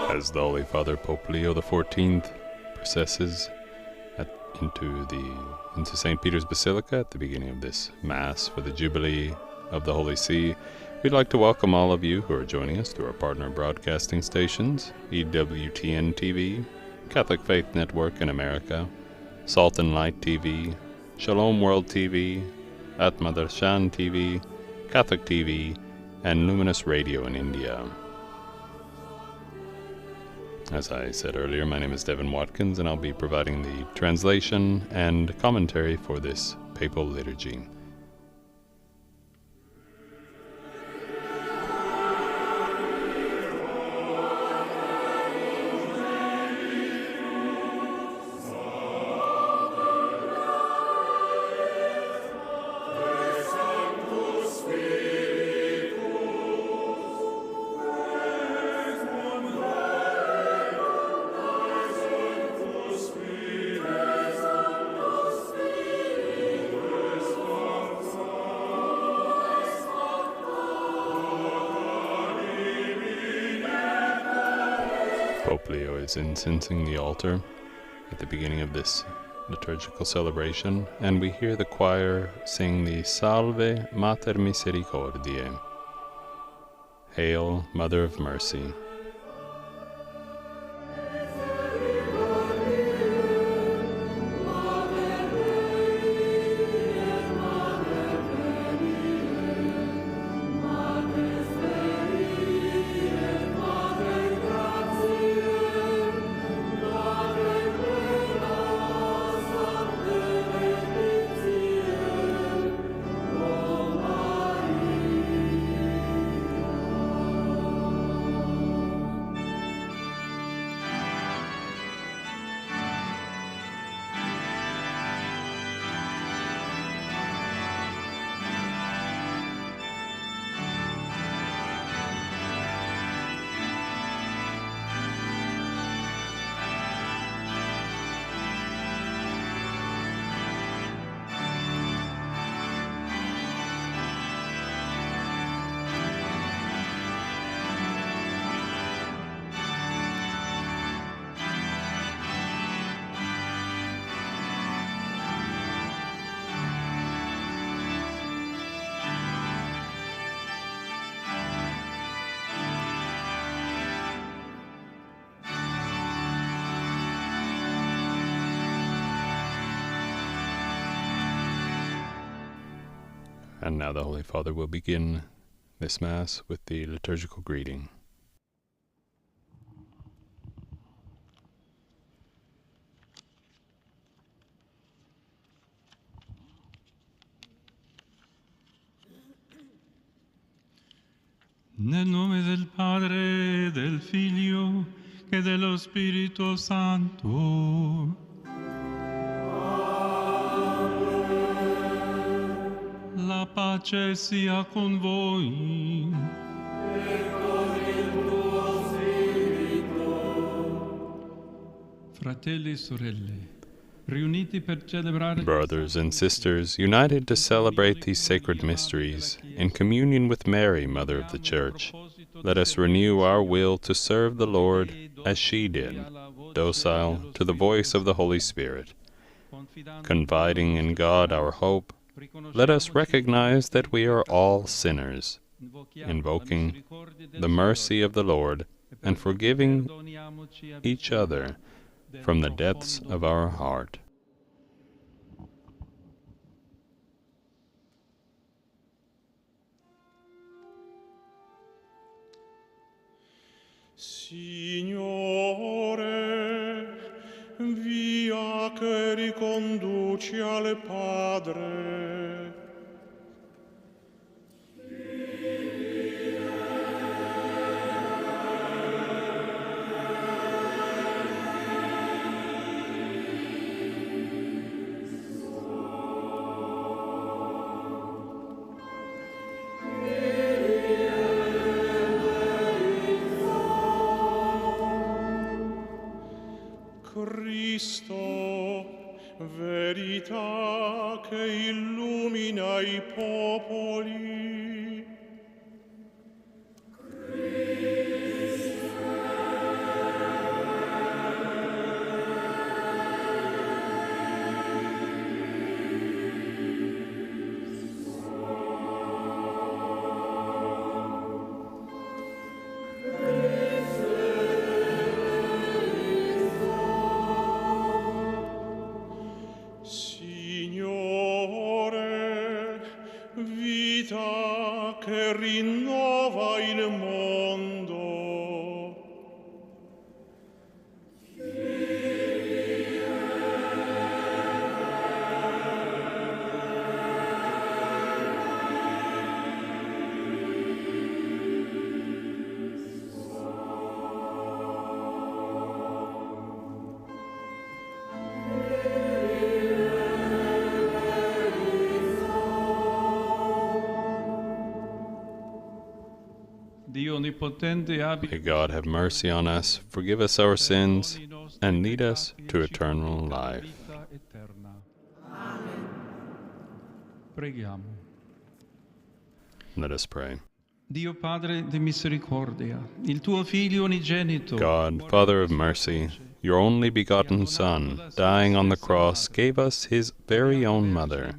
As the Holy Father Pope Leo XIV processes into St. Peter's Basilica at the beginning of this Mass for the Jubilee of the Holy See, we'd like to welcome all of you who are joining us through our partner broadcasting stations, EWTN TV, Catholic Faith Network in America, Salt and Light TV, Shalom World TV, Atma Darshan TV, Catholic TV, and Luminous Radio in India. As I said earlier, my name is Devin Watkins, and I'll be providing the translation and commentary for this papal liturgy. Pope Leo is incensing the altar at the beginning of this liturgical celebration, and we hear the choir sing the Salve Mater Misericordiae, Hail, Mother of Mercy. And now the Holy Father will begin this Mass with the liturgical greeting. Nel nome del Padre, del Figlio e dello Spirito Santo. La pace sia con voi. E con il tuo spirito. Fratelli e sorelle, riuniti per celebrare. Brothers and sisters, united to celebrate these sacred mysteries, in communion with Mary, Mother of the Church, let us renew our will to serve the Lord as she did, docile to the voice of the Holy Spirit. Confiding in God our hope, let us recognize that we are all sinners, invoking the mercy of the Lord and forgiving each other from the depths of our heart. Signore, via che riconduci al Padre. Cristo, verità che illumina i popoli. Christe, vita che rinnova il mondo. May God have mercy on us, forgive us our sins, and lead us to eternal life. Preghiamo. Let us pray. Dio Padre di misericordia, il tuo Figlio unigenito, God, Father of mercy, your only begotten Son, dying on the cross, gave us his very own mother,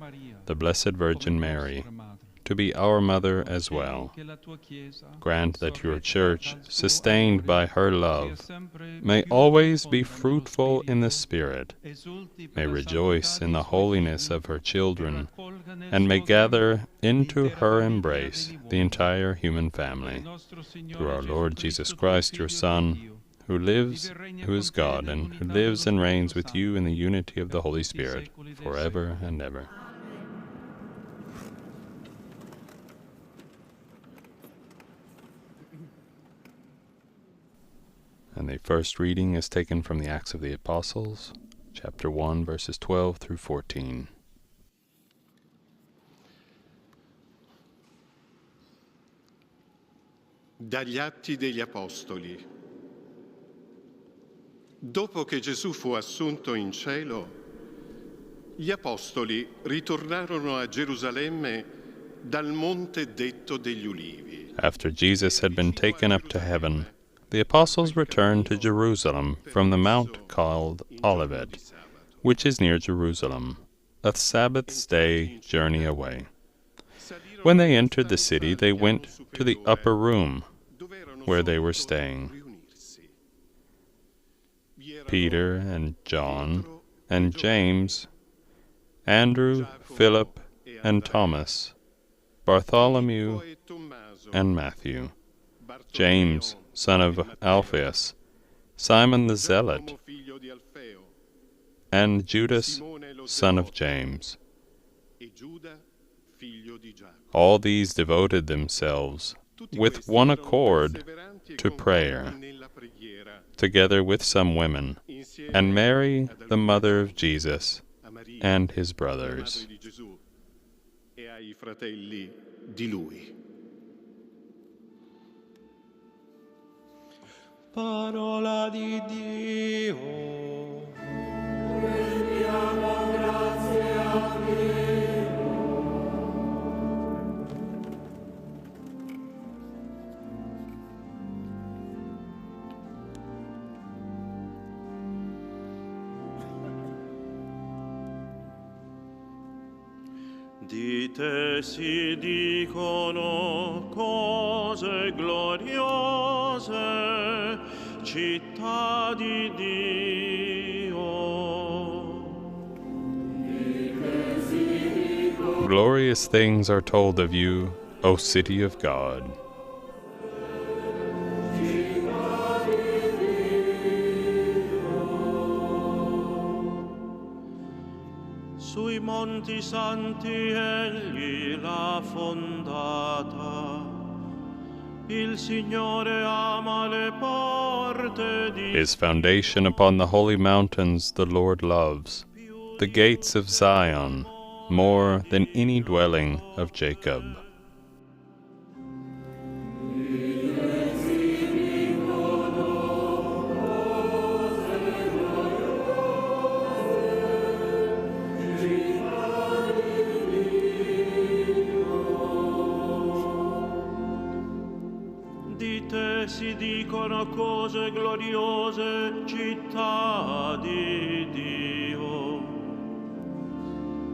the Blessed Virgin Mary, to be our mother as well. Grant that your Church, sustained by her love, may always be fruitful in the Spirit, may rejoice in the holiness of her children, and may gather into her embrace the entire human family. Through our Lord Jesus Christ, your Son, who lives, who is God, and who lives and reigns with you in the unity of the Holy Spirit, forever and ever. And the first reading is taken from the Acts of the Apostles, chapter 1, verses 12 through 14. Dagli Atti degli Apostoli. Dopo che Gesù fu assunto in cielo, gli Apostoli ritornarono a Gerusalemme dal monte detto degli Ulivi. After Jesus had been taken up to heaven, the apostles returned to Jerusalem from the mount called Olivet, which is near Jerusalem, a Sabbath's day journey away. When they entered the city, they went to the upper room, where they were staying. Peter and John and James, Andrew, Philip and Thomas, Bartholomew and Matthew, James, son of Alphaeus, Simon the Zealot, and Judas, son of James. All these devoted themselves with one accord to prayer, together with some women, and Mary, the mother of Jesus, and his brothers. Parola di Dio. Rendiamo grazie a Dio. Di te si dicono cose gloriose, città di Dio. Glorious things are told of you, O city of God. Sui monti santi egli l'ha fondata. Il Signore ama le porte di His foundation upon the holy mountains the Lord loves, the gates of Zion, more than any dwelling of Jacob. Si dicono cose gloriose, città di Dio.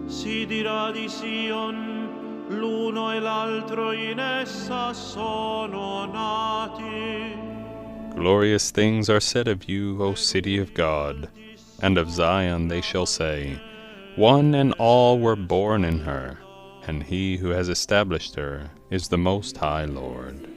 Si dirà di Sion, l'uno e l'altro in essa sono nati. Glorious things are said of you, O city of God, and of Zion they shall say, one and all were born in her, and he who has established her is the Most High Lord.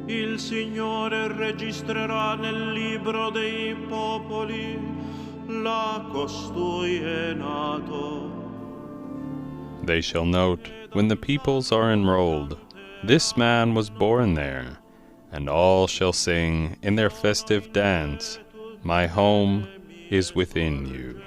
Il Signore registrerà nel libro dei popoli, là costui è nato. They shall note, when the peoples are enrolled, this man was born there, and all shall sing in their festive dance, my home is within you.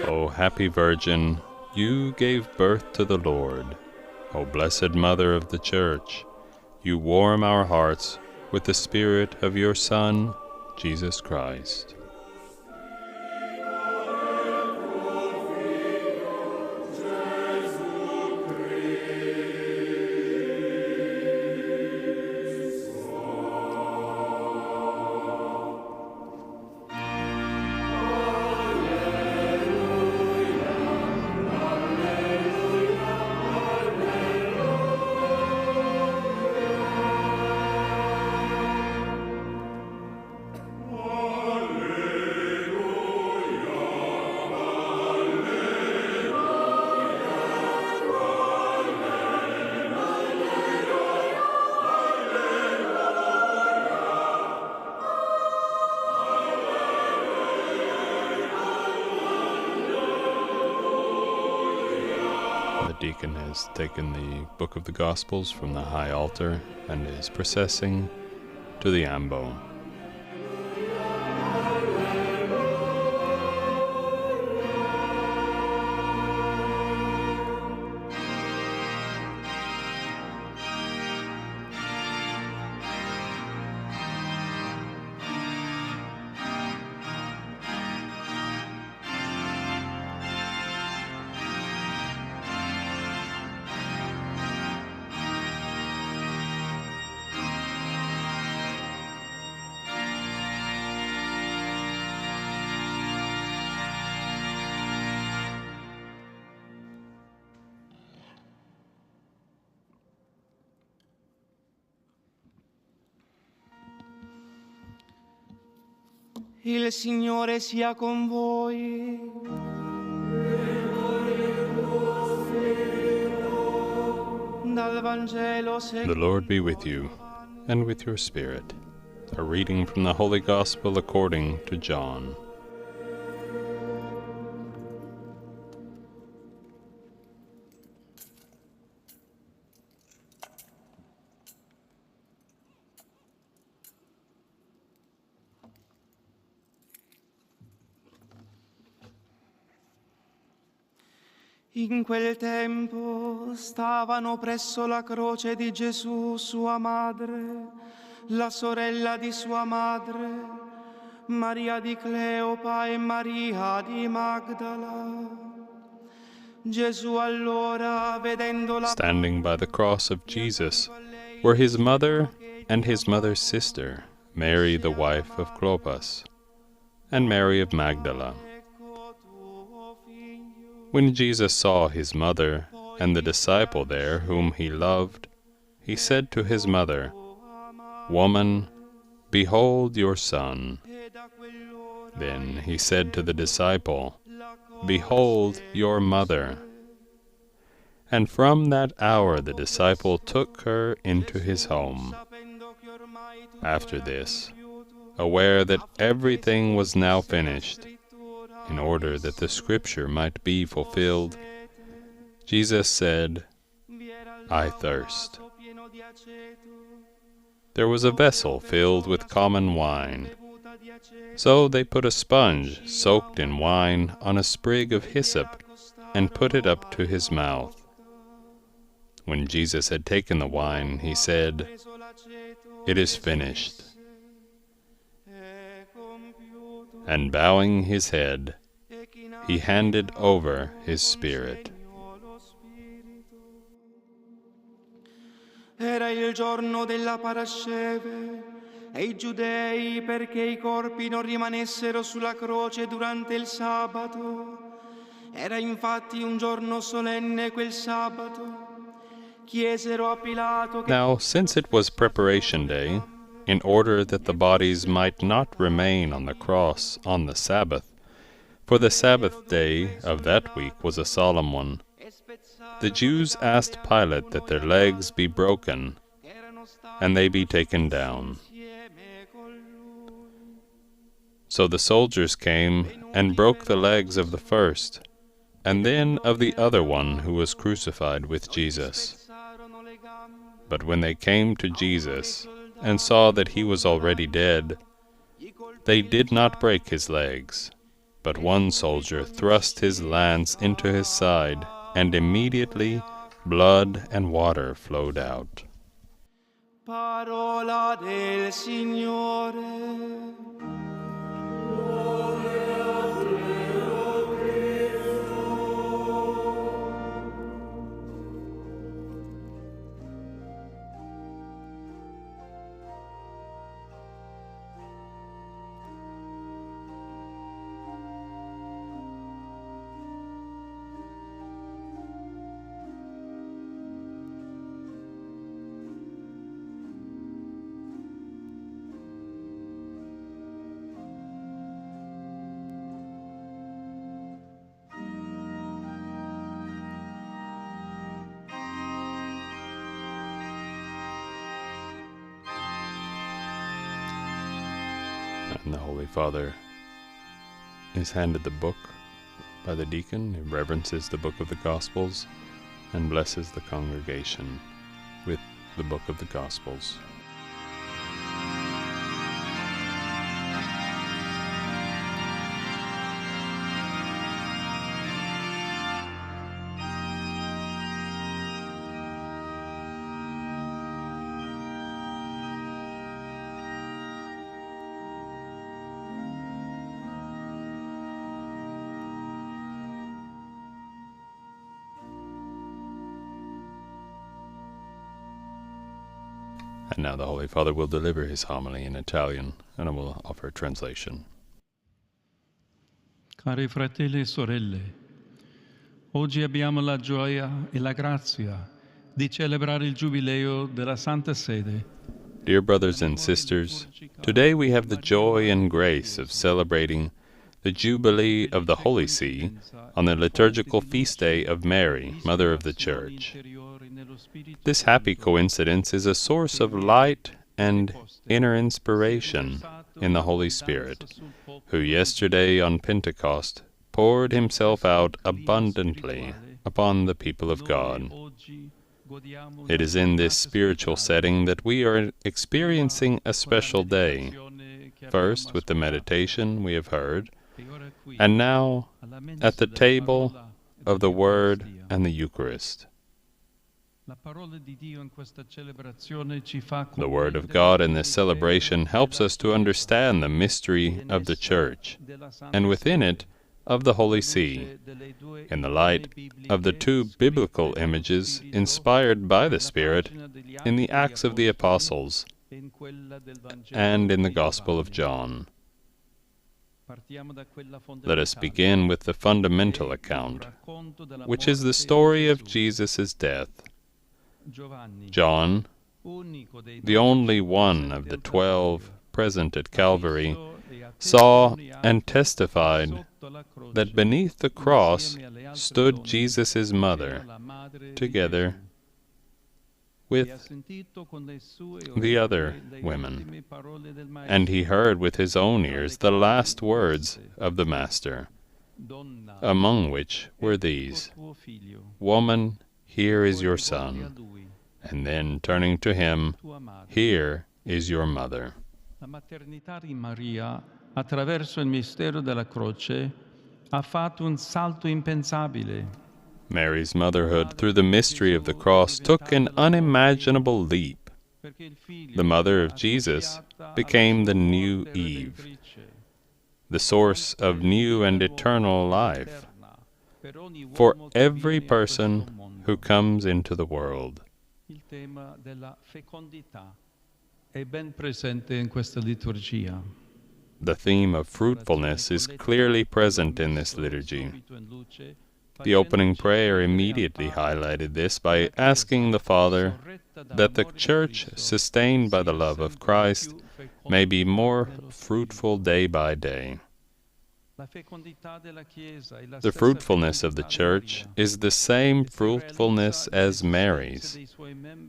O happy Virgin, you gave birth to the Lord. O Blessed Mother of the Church, you warm our hearts with the Spirit of your Son, Jesus Christ. The deacon has taken the Book of the Gospels from the high altar and is processing to the ambo. Il Signore sia con voi. Dal Vangelo The Lord be with you, and with your spirit. A reading from the Holy Gospel according to John. In quel tempo stavano presso la croce di Gesù sua madre, la sorella di sua madre, Maria di Cleopa e Maria di Magdala. Gesù allora, vedendo la Standing by the cross of Jesus were his mother and his mother's sister, Mary the wife of Clopas, and Mary of Magdala. When Jesus saw his mother and the disciple there whom he loved, he said to his mother, "Woman, behold your son." Then he said to the disciple, "Behold your mother." And from that hour the disciple took her into his home. After this, aware that everything was now finished, in order that the scripture might be fulfilled, Jesus said, "I thirst." There was a vessel filled with common wine. So they put a sponge soaked in wine on a sprig of hyssop and put it up to his mouth. When Jesus had taken the wine, he said, "It is finished." And bowing his head, he handed over his spirit. Era il giorno della Parasceve e i giudei, perché i corpi non rimanessero sulla croce durante il sabato. Era infatti un giorno solenne quel sabato. Chiesero a Pilato che Now, since it was preparation day, in order that the bodies might not remain on the cross on the Sabbath, for the Sabbath day of that week was a solemn one, the Jews asked Pilate that their legs be broken, and they be taken down. So the soldiers came and broke the legs of the first, and then of the other one who was crucified with Jesus. But when they came to Jesus, and saw that he was already dead, they did not break his legs, but one soldier thrust his lance into his side, and immediately blood and water flowed out. Parola del Signore. And the Holy Father is handed the book by the deacon, who reverences the book of the Gospels and blesses the congregation with the book of the Gospels. And now the Holy Father will deliver his homily in Italian, and I will offer a translation. Cari fratelli e sorelle, oggi abbiamo la gioia e la grazia di celebrare il Giubileo della Santa Sede. Dear brothers and sisters, today we have the joy and grace of celebrating the Jubilee of the Holy See on the liturgical feast day of Mary, Mother of the Church. This happy coincidence is a source of light and inner inspiration in the Holy Spirit, who yesterday on Pentecost poured himself out abundantly upon the people of God. It is in this spiritual setting that we are experiencing a special day, first with the meditation we have heard, and now at the table of the Word and the Eucharist. The Word of God in this celebration helps us to understand the mystery of the Church, and within it, of the Holy See, in the light of the two biblical images inspired by the Spirit in the Acts of the Apostles and in the Gospel of John. Let us begin with the fundamental account, which is the story of Jesus' death. John, the only one of the 12 present at Calvary, saw and testified that beneath the cross stood Jesus' mother, together with the other women, and he heard with his own ears the last words of the Master, among which were these, "Woman, here is your son," and then, turning to him, "Here is your mother." La maternità di Maria, attraverso il mistero della croce, ha fatto un salto impensabile. Mary's motherhood through the mystery of the cross took an unimaginable leap. The mother of Jesus became the new Eve, the source of new and eternal life for every person who comes into the world. Il tema della fecondità è ben presente in questa liturgia. The theme of fruitfulness is clearly present in this liturgy. The opening prayer immediately highlighted this by asking the Father that the Church, sustained by the love of Christ, may be more fruitful day by day. The fruitfulness of the Church is the same fruitfulness as Mary's.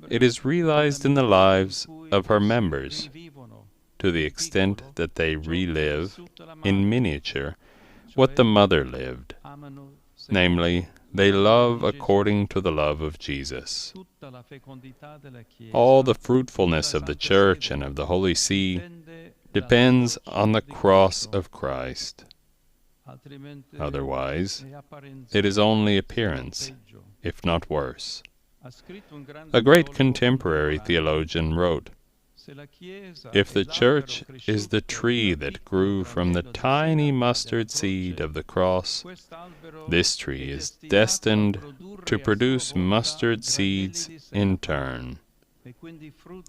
It is realized in the lives of her members, to the extent that they relive, in miniature, what the Mother lived. Namely, they love according to the love of Jesus. All the fruitfulness of the Church and of the Holy See depends on the cross of Christ. Otherwise, it is only appearance, if not worse. A great contemporary theologian wrote, "If the Church is the tree that grew from the tiny mustard seed of the cross, this tree is destined to produce mustard seeds in turn,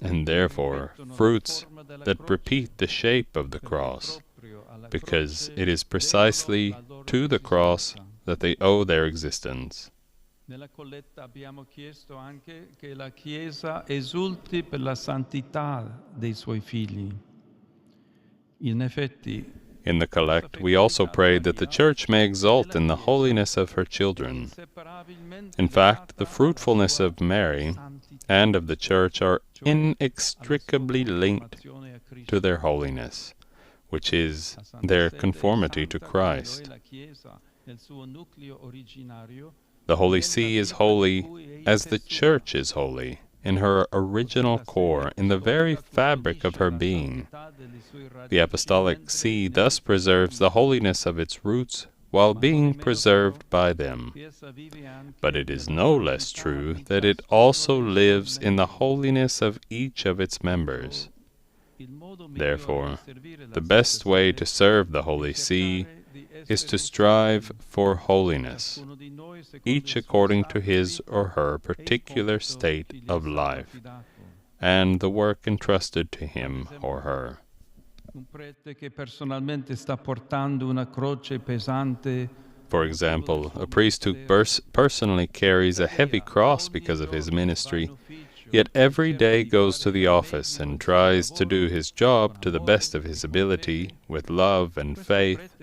and therefore fruits that repeat the shape of the cross, because it is precisely to the cross that they owe their existence." Nella colletta abbiamo chiesto anche che la Chiesa esulti per la santità dei suoi figli. In effetti, in the collect, we also prayed that the Church may exult in the holiness of her children. In fact, the fruitfulness of Mary and of the Church are inextricably linked to their holiness, which is their conformity to Christ. The Holy See is holy as the Church is holy, in her original core, in the very fabric of her being. The Apostolic See thus preserves the holiness of its roots while being preserved by them. But it is no less true that it also lives in the holiness of each of its members. Therefore, the best way to serve the Holy See is to strive for holiness, each according to his or her particular state of life, and the work entrusted to him or her. For example, a priest who personally carries a heavy cross because of his ministry, yet every day goes to the office and tries to do his job to the best of his ability, with love and faith.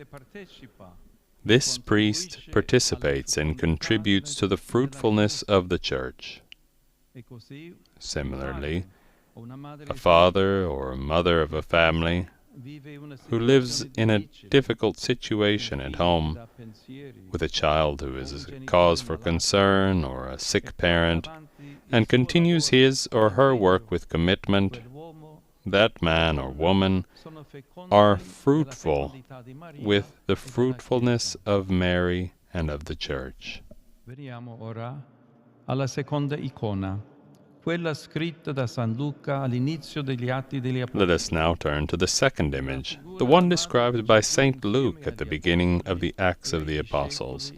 This priest participates and contributes to the fruitfulness of the Church. Similarly, a father or a mother of a family who lives in a difficult situation at home, with a child who is a cause for concern or a sick parent, and continues his or her work with commitment, that man or woman are fruitful with the fruitfulness of Mary and of the Church. Veniamo ora alla seconda icona, quella scritta da San Luca all'inizio degli Atti degli Apostoli. Let us now turn to the second image, the one described by St. Luke at the beginning of the Acts of the Apostles,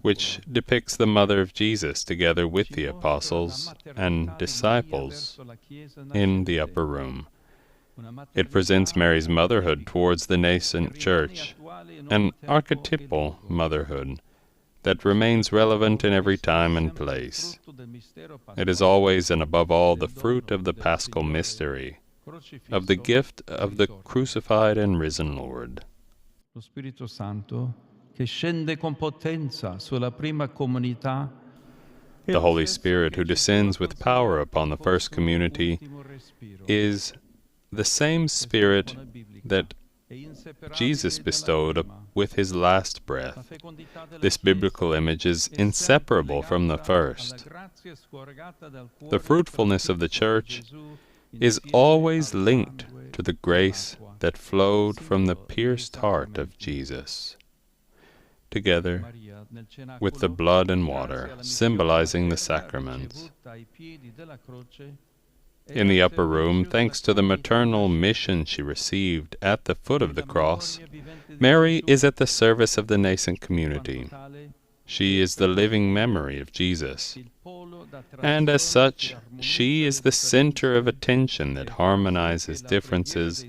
which depicts the mother of Jesus together with the apostles and disciples in the upper room. It presents Mary's motherhood towards the nascent church, an archetypal motherhood that remains relevant in every time and place. It is always and above all the fruit of the Paschal mystery, of the gift of the crucified and risen Lord. Lo Spirito Santo che scende con potenza sulla prima comunità. The Holy Spirit, who descends with power upon the first community, is the same Spirit that Jesus bestowed with his last breath. This biblical image is inseparable from the first. The fruitfulness of the Church is always linked to the grace that flowed from the pierced heart of Jesus, together with the blood and water, symbolizing the sacraments. In the upper room, thanks to the maternal mission she received at the foot of the cross, Mary is at the service of the nascent community. She is the living memory of Jesus, and as such, she is the center of attention that harmonizes differences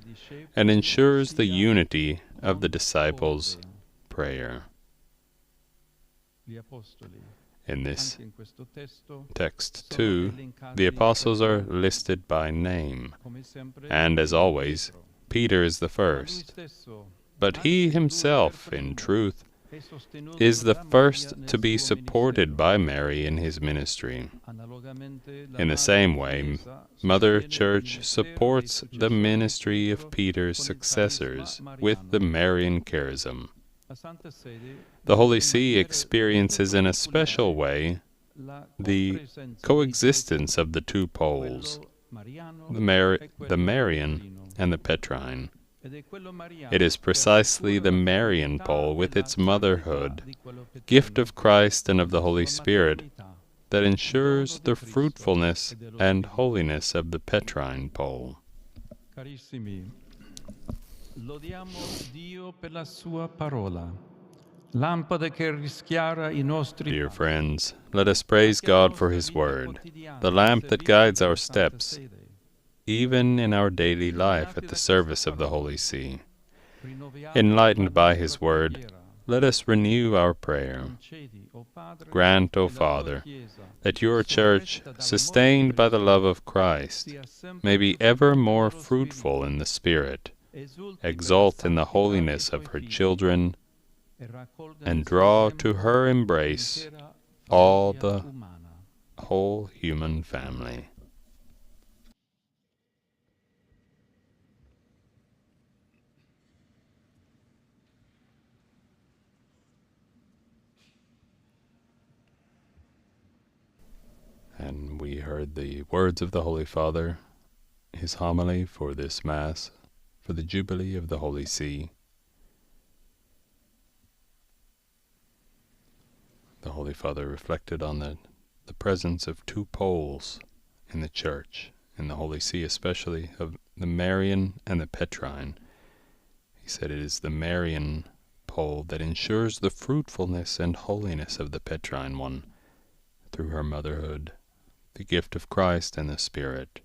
and ensures the unity of the disciples' prayer. In this text, too, the apostles are listed by name, and as always, Peter is the first. But he himself, in truth, is the first to be supported by Mary in his ministry. In the same way, Mother Church supports the ministry of Peter's successors with the Marian charism. The Holy See experiences in a special way the coexistence of the two poles, the Marian and the Petrine. It is precisely the Marian pole, with its motherhood, gift of Christ and of the Holy Spirit, that ensures the fruitfulness and holiness of the Petrine pole. Carissimi, lodiamo Dio per la sua parola. Lampada che rischiara I nostri. Dear friends, let us praise God for His Word, the lamp that guides our steps, even in our daily life at the service of the Holy See. Enlightened by His Word, let us renew our prayer. Grant, O Father, that your Church, sustained by the love of Christ, may be ever more fruitful in the Spirit, exult in the holiness of her children, and draw to her embrace all the whole human family. And we heard the words of the Holy Father, his homily for this Mass, for the Jubilee of the Holy See. The Holy Father reflected on the presence of two poles in the Church, in the Holy See especially, of the Marian and the Petrine. He said it is the Marian pole that ensures the fruitfulness and holiness of the Petrine one, through her motherhood, the gift of Christ and the Spirit.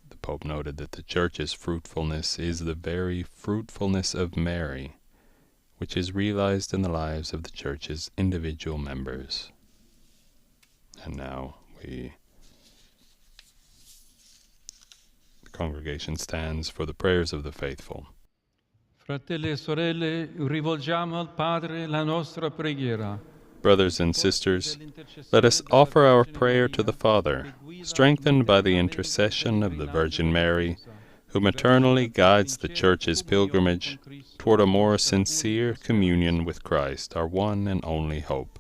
The Pope noted that the Church's fruitfulness is the very fruitfulness of Mary, which is realized in the lives of the Church's individual members. And now the congregation stands for the prayers of the faithful. Fratelli e sorelle, rivolgiamo al Padre la nostra preghiera. Brothers and sisters, let us offer our prayer to the Father, strengthened by the intercession of the Virgin Mary, who maternally guides the Church's pilgrimage toward a more sincere communion with Christ, our one and only hope.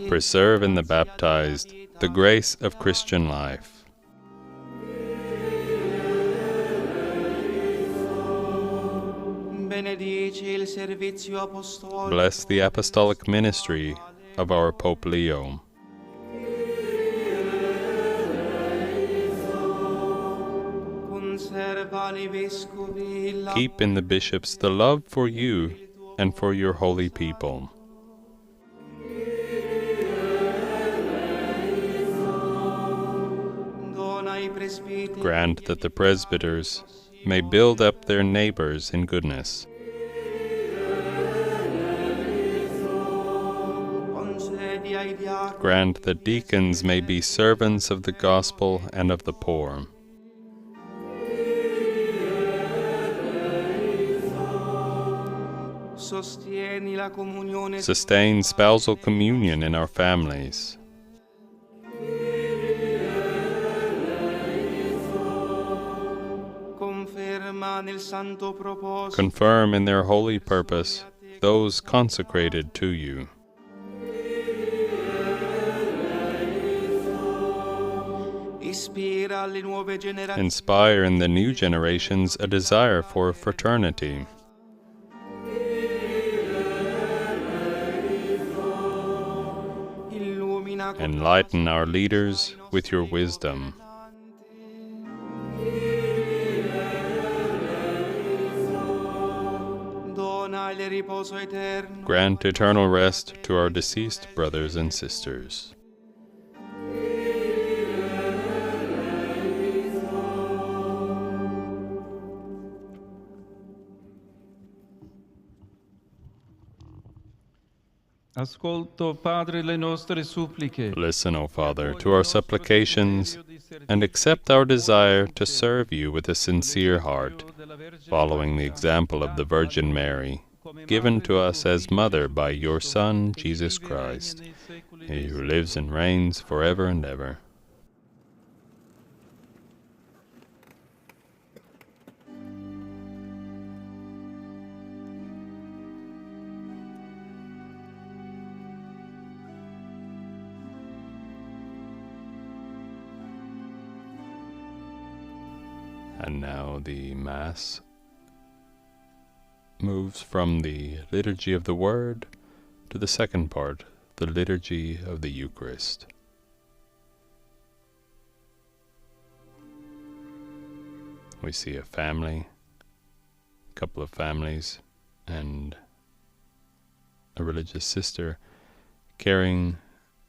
Preserve in the baptized the grace of Christian life. Bless the apostolic ministry of our Pope Leo. Keep in the bishops the love for you and for your holy people. Grant that the presbyters may build up their neighbors in goodness. Grant that deacons may be servants of the gospel and of the poor. Sustain spousal communion in our families. Confirm in their holy purpose those consecrated to you. Inspire in the new generations a desire for fraternity. Enlighten our leaders with your wisdom. Grant eternal rest to our deceased brothers and sisters. Ascolto, Padre, le nostre suppliche. Listen, O Father, to our supplications, and accept our desire to serve you with a sincere heart, following the example of the Virgin Mary, given to us as Mother by your Son, Jesus Christ, he who lives and reigns forever and ever. And now the Mass moves from the Liturgy of the Word to the second part, the Liturgy of the Eucharist. We see a family, a couple of families, and a religious sister bearing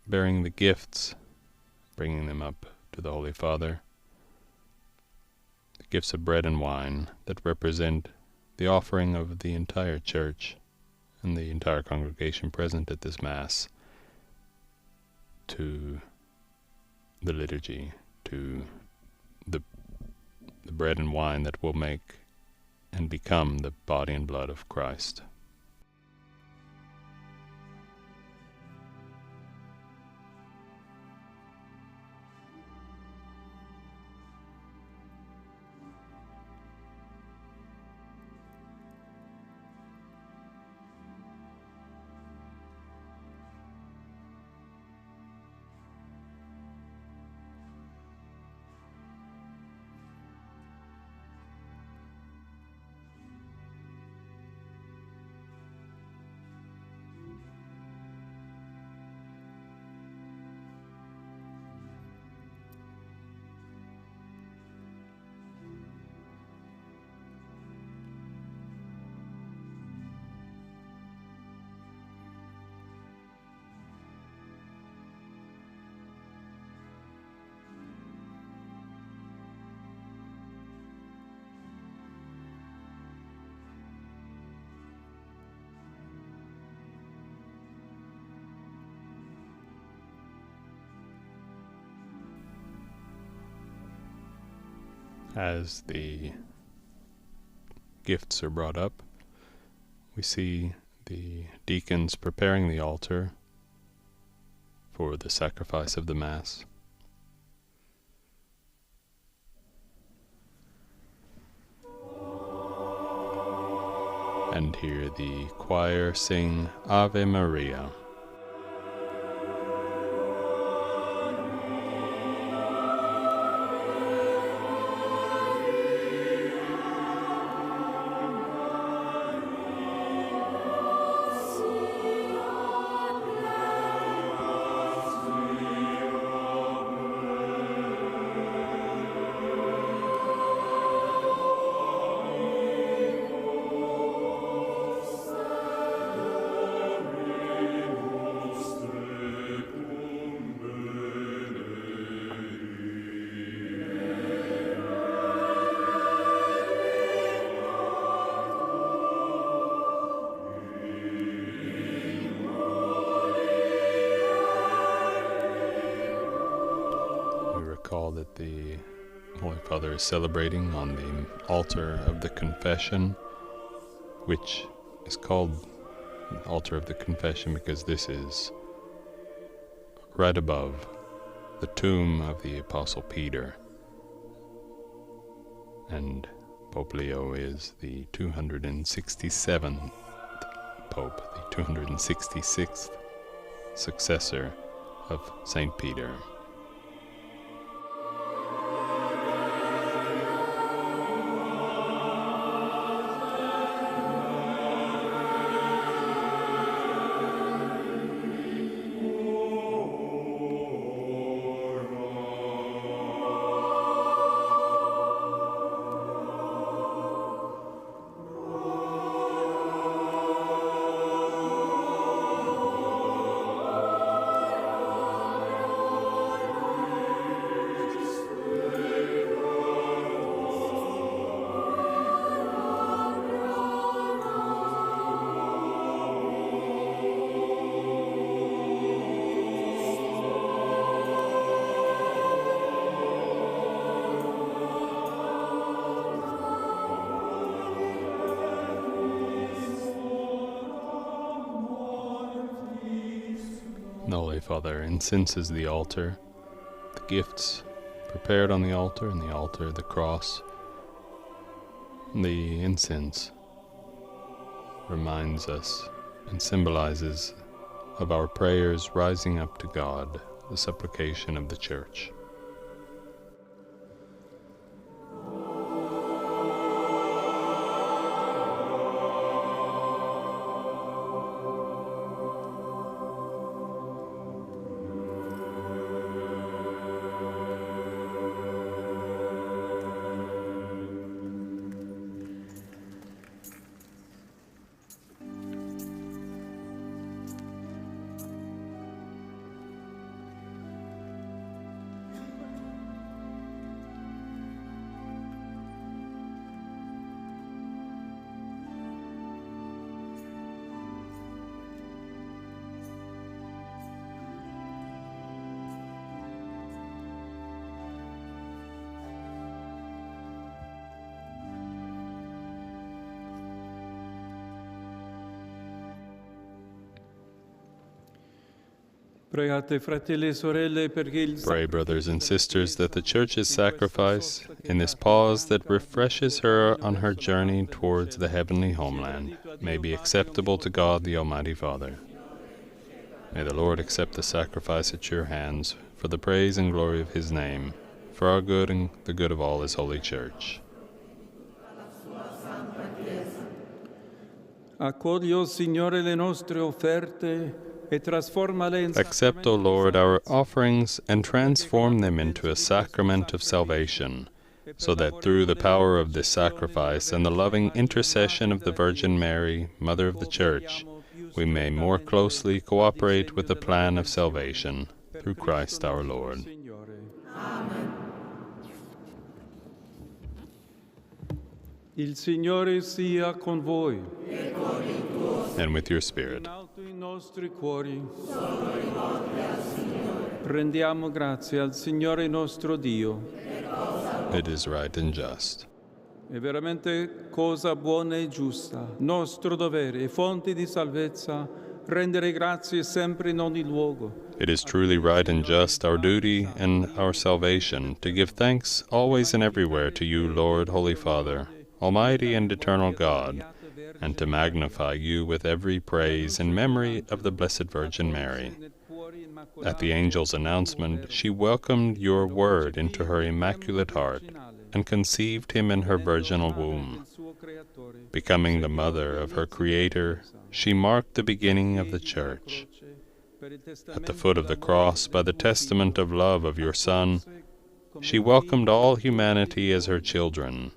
the gifts, bringing them up to the Holy Father. Gifts of bread and wine that represent the offering of the entire church and the entire congregation present at this Mass to the liturgy, to the bread and wine that will make and become the body and blood of Christ. As the gifts are brought up, we see the deacons preparing the altar for the sacrifice of the Mass. And hear the choir sing Ave Maria. recall that the Holy Father is celebrating on the altar of the Confession, which is called the altar of the Confession because this is right above the tomb of the Apostle Peter. And Pope Leo is the 267th Pope, the 266th successor of Saint Peter. The Holy Father incenses the altar, the gifts prepared on the altar, the cross. The incense reminds us and symbolizes of our prayers rising up to God, the supplication of the Church. Pray, brothers and sisters, that the Church's sacrifice, in this pause that refreshes her on her journey towards the heavenly homeland, may be acceptable to God the Almighty Father. May the Lord accept the sacrifice at your hands, for the praise and glory of His name, for our good and the good of all His holy Church. Accogli, o Signore, le nostre offerte, accept, O Lord, our offerings and transform them into a sacrament of salvation, so that through the power of this sacrifice and the loving intercession of the Virgin Mary, Mother of the Church, we may more closely cooperate with the plan of salvation, through Christ our Lord. Amen. Il Signore sia con voi. And with your spirit. Rendiamo grazie al Signore nostro Dio. It is right and just. È veramente cosa buona e giusta, nostro dovere e fonte di salvezza, rendere grazie sempre in ogni luogo. It is truly right and just, our duty and our salvation, to give thanks always and everywhere to you, Lord, Holy Father, Almighty and eternal God, and to magnify you with every praise in memory of the Blessed Virgin Mary. At the angel's announcement, she welcomed your word into her immaculate heart and conceived him in her virginal womb. Becoming the mother of her Creator, she marked the beginning of the Church. At the foot of the cross, by the testament of love of your Son, she welcomed all humanity as her children,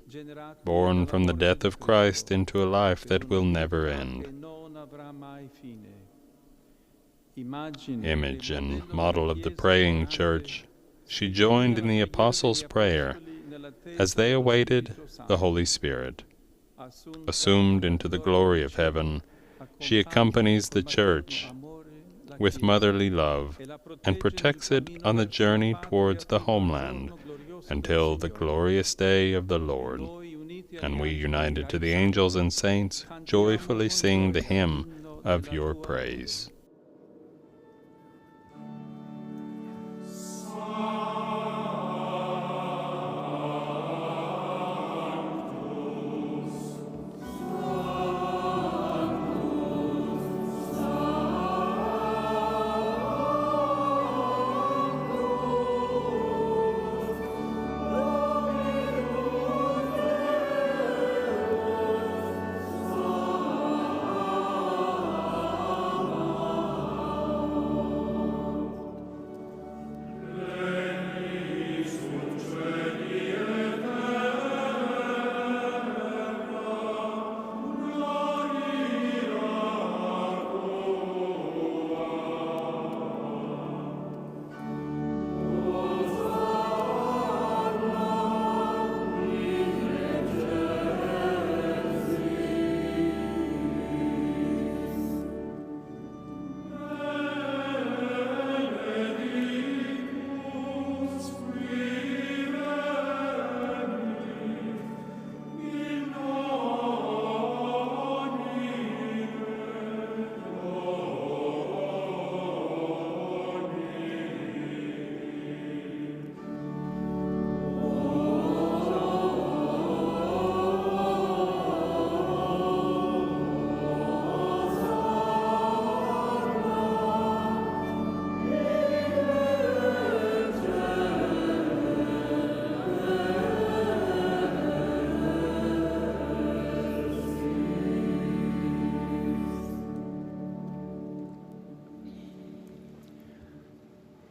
born from the death of Christ into a life that will never end. Image and model of the praying Church, she joined in the Apostles' prayer as they awaited the Holy Spirit. Assumed into the glory of heaven, she accompanies the Church with motherly love and protects it on the journey towards the homeland until the glorious day of the Lord. And we, united to the angels and saints, joyfully sing the hymn of your praise.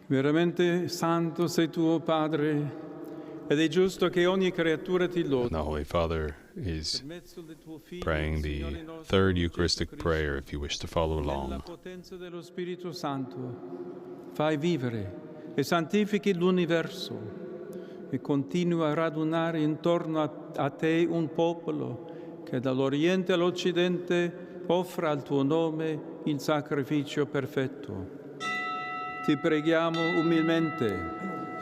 Veramente santo sei tu, Padre, ed è giusto che ogni creatura ti lodi. The Holy Father is praying the third Eucharistic prayer if you wish to follow along. Nella potenza dello Spirito Santo, fai vivere e santifichi l'universo e continua a radunare intorno a te un popolo che dall'Oriente all'Occidente offra al tuo nome il sacrificio perfetto. Ti preghiamo umilmente,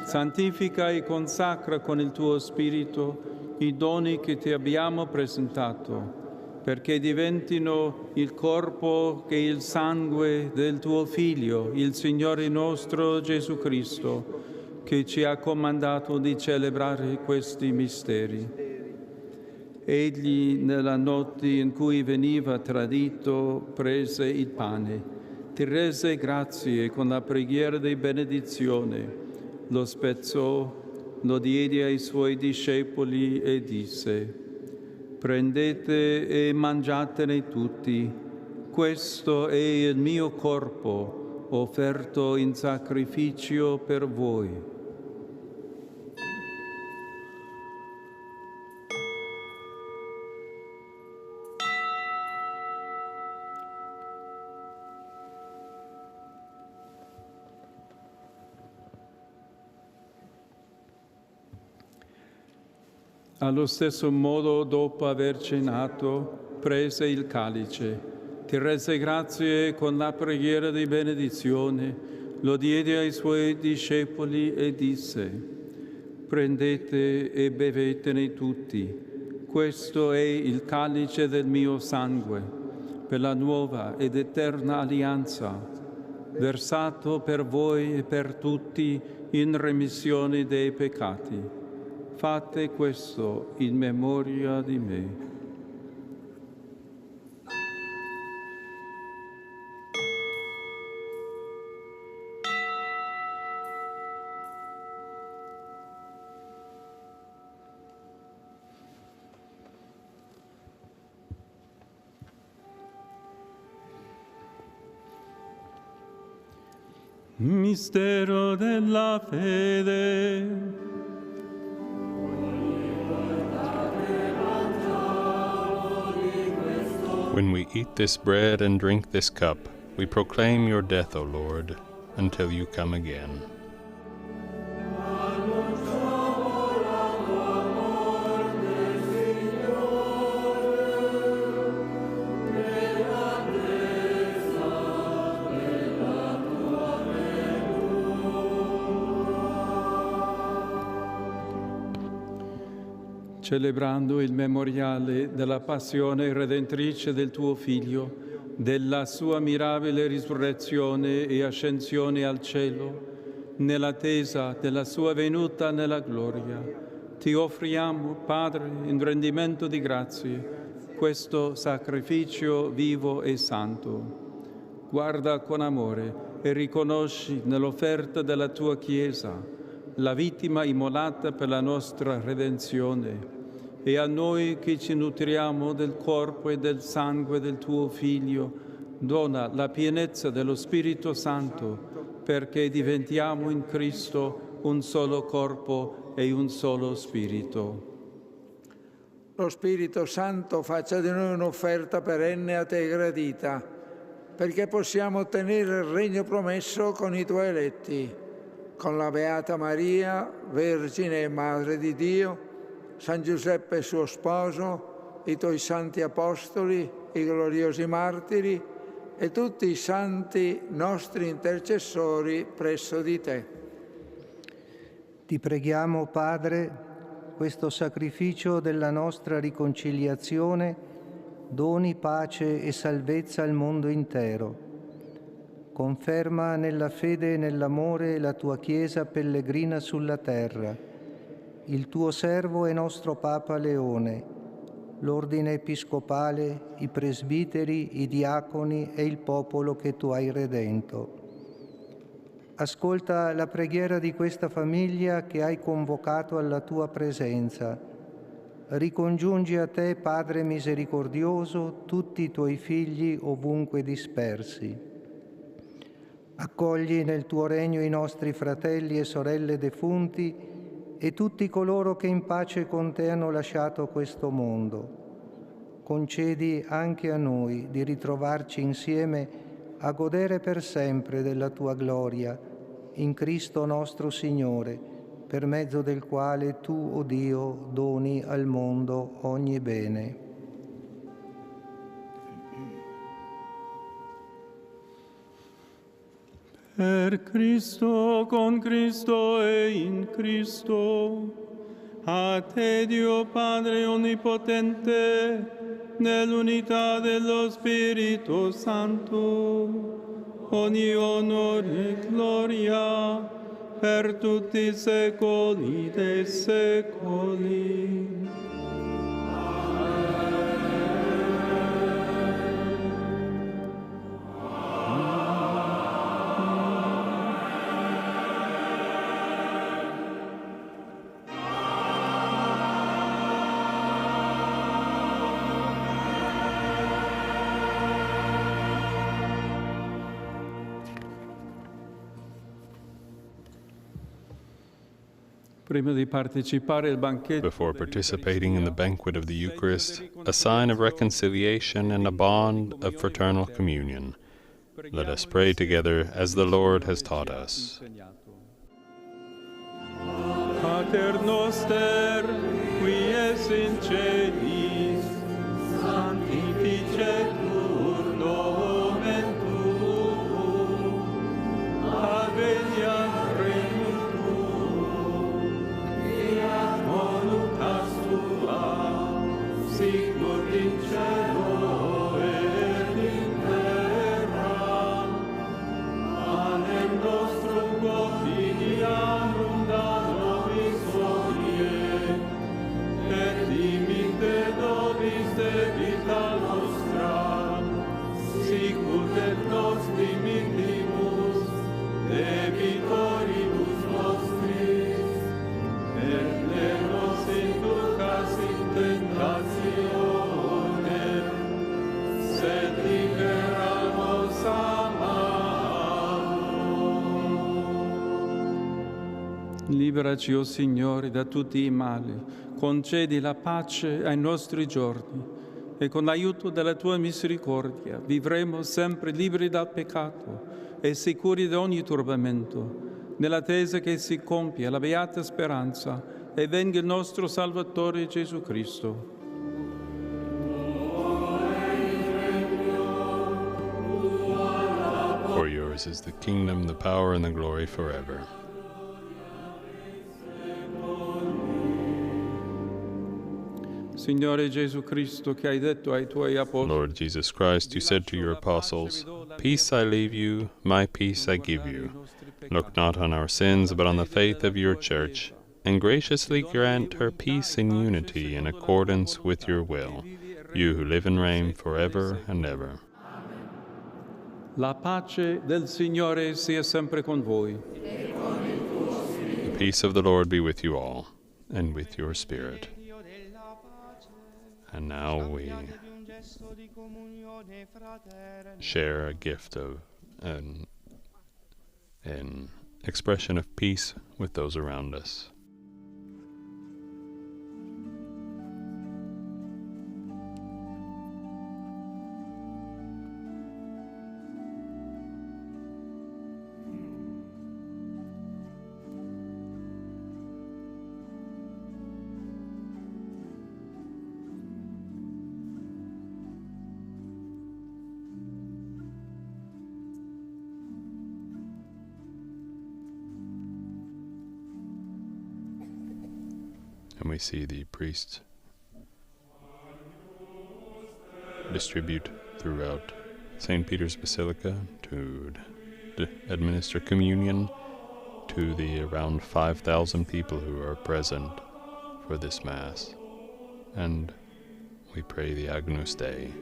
santifica e consacra con il tuo Spirito i doni che ti abbiamo presentato, perché diventino il corpo e il sangue del tuo Figlio, il Signore nostro Gesù Cristo, che ci ha comandato di celebrare questi misteri. Egli, nella notte in cui veniva tradito, prese il pane, ti rese grazie con la preghiera di benedizione, lo spezzò, lo diede ai suoi discepoli e disse: prendete e mangiatene tutti, questo è il mio corpo offerto in sacrificio per voi. Allo stesso modo, dopo aver cenato, prese il calice, ti rese grazie con la preghiera di benedizione, lo diede ai suoi discepoli e disse: prendete e bevetene tutti, questo è il calice del mio sangue, per la nuova ed eterna alleanza, versato per voi e per tutti in remissione dei peccati. Fate questo in memoria di me. Mistero della fede. When we eat this bread and drink this cup, we proclaim your death, O Lord, until you come again. celebrando il memoriale della passione redentrice del tuo Figlio, della sua mirabile risurrezione e ascensione al cielo, nell'attesa della sua venuta nella gloria, ti offriamo, Padre, in rendimento di grazie, questo sacrificio vivo e santo. Guarda con amore e riconosci nell'offerta della tua Chiesa la vittima immolata per la nostra redenzione, e a noi che ci nutriamo del corpo e del sangue del tuo Figlio, dona la pienezza dello Spirito Santo, perché diventiamo in Cristo un solo corpo e un solo Spirito. Lo Spirito Santo faccia di noi un'offerta perenne a te gradita, perché possiamo ottenere il regno promesso con i tuoi eletti, con la Beata Maria, Vergine e Madre di Dio, San Giuseppe suo sposo, i tuoi santi apostoli, i gloriosi martiri e tutti i santi nostri intercessori presso di te. Ti preghiamo, Padre, questo sacrificio della nostra riconciliazione doni pace e salvezza al mondo intero. Conferma nella fede e nell'amore la tua Chiesa pellegrina sulla terra, il tuo servo e nostro Papa Leone, l'ordine episcopale, i presbiteri, i diaconi e il popolo che tu hai redento. Ascolta la preghiera di questa famiglia che hai convocato alla tua presenza. Ricongiungi a te, Padre misericordioso, tutti i tuoi figli ovunque dispersi. Accogli nel tuo regno i nostri fratelli e sorelle defunti e tutti coloro che in pace con te hanno lasciato questo mondo. Concedi anche a noi di ritrovarci insieme a godere per sempre della tua gloria, in Cristo nostro Signore, per mezzo del quale tu, o Dio, doni al mondo ogni bene. Per Cristo, con Cristo e in Cristo, a te Dio Padre Onnipotente, nell'unità dello Spirito Santo, ogni onore e gloria per tutti i secoli dei secoli. Before participating in the banquet of the Eucharist, a sign of reconciliation and a bond of fraternal communion, let us pray together as the Lord has taught us. Pater noster, qui es in celis, sanctificetur nomen tuum, adveniat regnum tuum, fiat voluntas tua, sicut in cielo et in terra. Panem nostrum quotidianum da nobis hodie, et dimite nobis debita nostra, sicut et nos dimittimus debitoribus nostris, et ne nos inducas in tentationem, sed libera nos a Liberaci, o Signore, da tutti i mali, concedi la pace ai nostri giorni e con l'aiuto della Tua misericordia vivremo sempre liberi dal peccato e sicuri da ogni turbamento, nell'attesa che si compia la beata speranza e venga il nostro Salvatore Gesù Cristo. For yours is the kingdom, the power, and the glory forever. Signore Gesù Cristo, che hai detto ai tuoi apostoli, Lord Jesus Christ, you said to your apostles, "Peace I leave you, my peace I give you. Look not on our sins, but on the faith of your church, and graciously grant her peace and unity in accordance with your will, you who live and reign forever and ever." la pace del Signore sia sempre con voi. The peace of the Lord be with you all, and with your spirit. And now we share a gift of an expression of peace with those around us. And we see the priests distribute throughout St. Peter's Basilica to administer communion to the around 5,000 people who are present for this Mass. And we pray the Agnus Dei.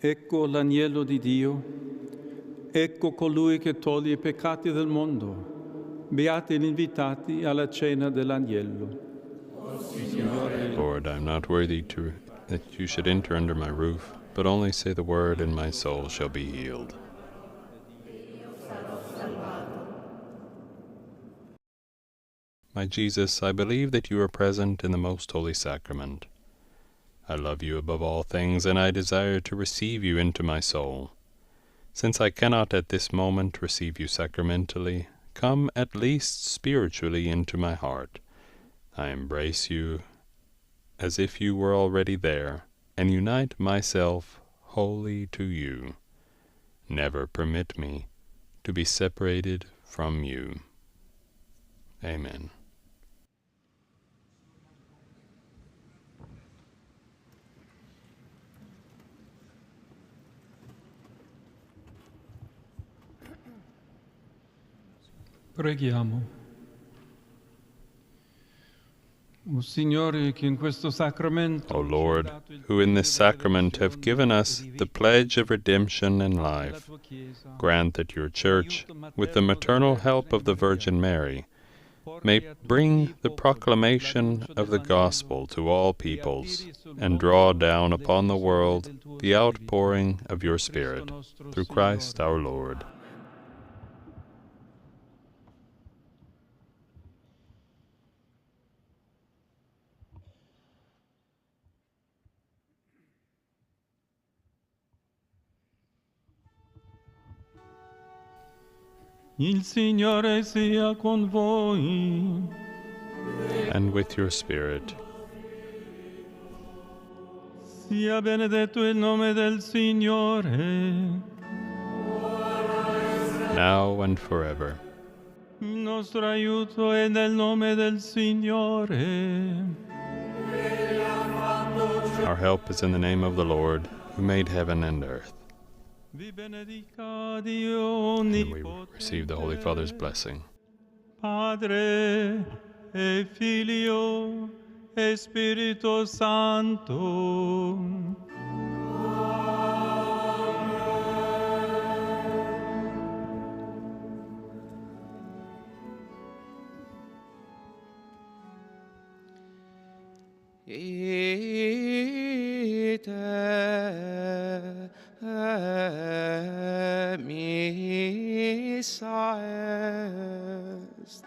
Ecco l'agnello di Dio, ecco colui che toglie i peccati del mondo. Beati gli invitati alla cena dell'agnello. Lord, I am not worthy that you should enter under my roof, but only say the word, and my soul shall be healed. My Jesus, I believe that you are present in the most holy sacrament. I love you above all things, and I desire to receive you into my soul. Since I cannot at this moment receive you sacramentally, come at least spiritually into my heart. I embrace you as if you were already there, and unite myself wholly to you. Never permit me to be separated from you. Amen. Preghiamo. O Signore, che in questo sacramento, O Lord, who in this sacrament have given us the pledge of redemption and life, grant that your Church, with the maternal help of the Virgin Mary, may bring the proclamation of the gospel to all peoples, and draw down upon the world the outpouring of your Spirit, through Christ our Lord. Il Signore sia con voi. And with your Spirit. Sia benedetto il nome del Signore. Now and forever. Il nostro aiuto è nel nome del Signore. Our help is in the name of the Lord, who made heaven and earth. vi benedica Dio And we onnipotente, receive the Holy Father's blessing. Padre e Figlio e Spirito Santo. Ite missa est.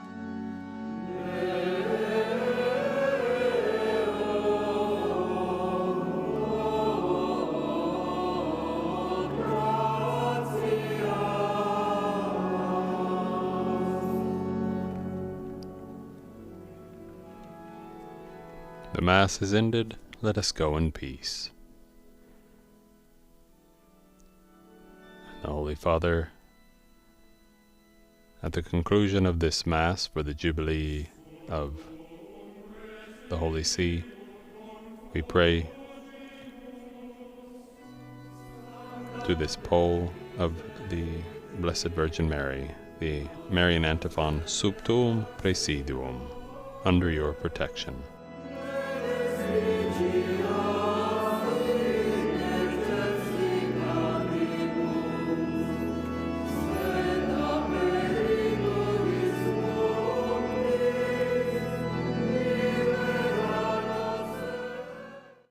The Mass is ended. Let us go in peace. The Holy Father, at the conclusion of this Mass for the Jubilee of the Holy See, we pray to this pole of the Blessed Virgin Mary, the Marian antiphon, Sub tuum praesidium, under your protection.